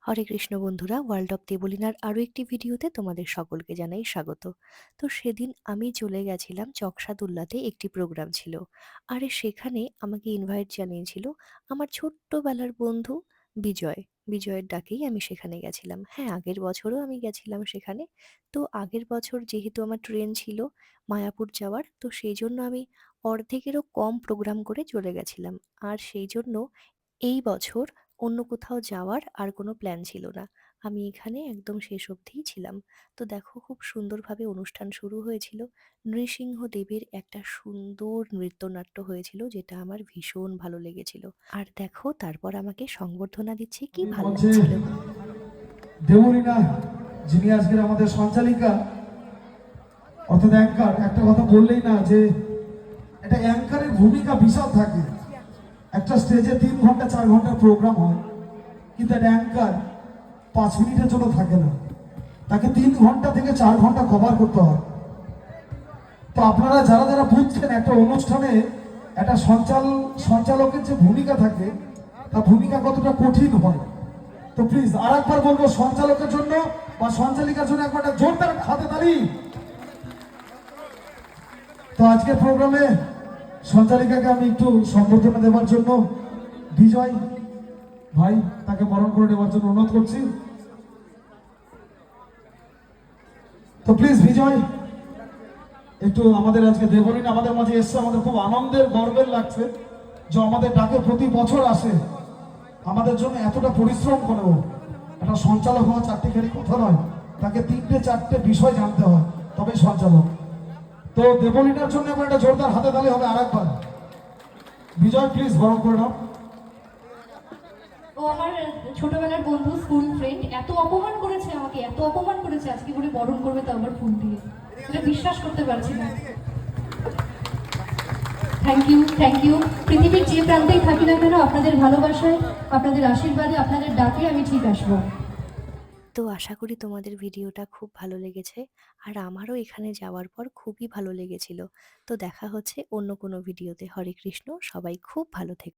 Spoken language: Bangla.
হরে কৃষ্ণ বন্ধুরা, ওয়ার্ল্ড অফ দেবলীনার আরও একটি ভিডিওতে তোমাদের সকলকে জানাই স্বাগত। তো সেদিন আমি চলে গেছিলাম চকসাদুল্লাতে, একটি প্রোগ্রাম ছিল। আর সেখানে আমাকে ইনভাইট জানিয়েছিল আমার ছোট্টবেলার বন্ধু বিজয়। বিজয়ের ডাকেই আমি সেখানে গেছিলাম। হ্যাঁ, আগের বছরও আমি গেছিলাম সেখানে। তো আগের বছর যেহেতু আমার ট্রেন ছিল মায়াপুর যাওয়ার, তো সেই জন্য আমি অর্ধেকেরও কম প্রোগ্রাম করে চলে গেছিলাম। আর সেই জন্য এই বছর অন্য কোথাও যাওয়ার আর কোনো প্ল্যান ছিল না। আমি এখানে একদম শেষ অবধিই ছিলাম। তো দেখো, খুব সুন্দরভাবে অনুষ্ঠান শুরু হয়েছিল। নৃসিংহদেবের একটা সুন্দর নৃত্যনাট্য হয়েছিল, যেটা আমার ভীষণ ভালো লেগেছিল। আর দেখো, তারপর আমাকে সংবর্ধনা দিচ্ছে, কি আমি ভাল মঞ্চে লাগছিল। দেবলীনা, যিনি আজকের আমাদের সঞ্চালিকা অর্থাৎ অ্যাঙ্কার, একটা কথা বললেই না যে একটা অ্যাঙ্কারের ভূমিকা বিশাল থাকে। একটা স্টেজে 3 ঘন্টা 4 ঘন্টা প্রোগ্রাম হয়, কিন্তু একটা অ্যাঙ্কার 5 মিনিটের জন্য থাকে না, তাকে 3 ঘন্টা থেকে 4 ঘন্টা কভার করতে হয়। তো আপনারা যারা যারা বুঝছেন একটা অনুষ্ঠানে একটা সঞ্চালকের যে ভূমিকা থাকে, তার ভূমিকা কতটা কঠিন হয়। তো প্লিজ আর একবার বলবো, সঞ্চালকের জন্য বা সঞ্চালিকার জন্য একবার জোরদার হাতে তালি। তো আজকের প্রোগ্রামে সঞ্চালিকাকে আমি একটু সম্বর্ধনা দেওয়ার জন্য বিজয় ভাই তাকে বরণ করে নেওয়ার জন্য অনুরোধ করছি। তো প্লিজ বিজয় একটু আমাদের আজকে দেবলীনা আমাদের মাঝে এসছে, আমাদের খুব আনন্দের গর্বের লাগছে যে আমাদের ডাকে প্রতি বছর আসে, আমাদের জন্য এতটা পরিশ্রম করেও। একটা সঞ্চালক হওয়া চারটিখানি কথা নয়, তাকে 3টে 4টে বিষয় জানতে হয়, তবে সঞ্চালক। তো দেবলীনার জন্য এবার একটা জোরদার হাতে তালি হবে আর একবার। বিজয় প্লিজ বরণ করে নাও। ও আমার ছোটবেলার বন্ধু, স্কুল ফ্রেন্ড, এত অপমান করেছে আমাকে, এত অপমান করেছে, আজকে বলে বরণ করবে তো আমার ফুল দিয়ে। এটা বিশ্বাস করতে পারছি না। Thank you, thank you. পৃথিবীর যে প্রান্তেই থাকি না কেন, আপনাদের ভালোবাসায়, আপনাদের আশীর্বাদে, আপনাদের ডাকে আমি ঠিক আসবো। তো আশা করি তোমাদের ভিডিওটা খুব ভালো লেগেছে। আর আমারও এখানে যাওয়ার পর খুবই ভালো লেগেছিল। তো দেখা হচ্ছে অন্য কোনো ভিডিওতে। হরে কৃষ্ণ, সবাই খুব ভালো থেকো।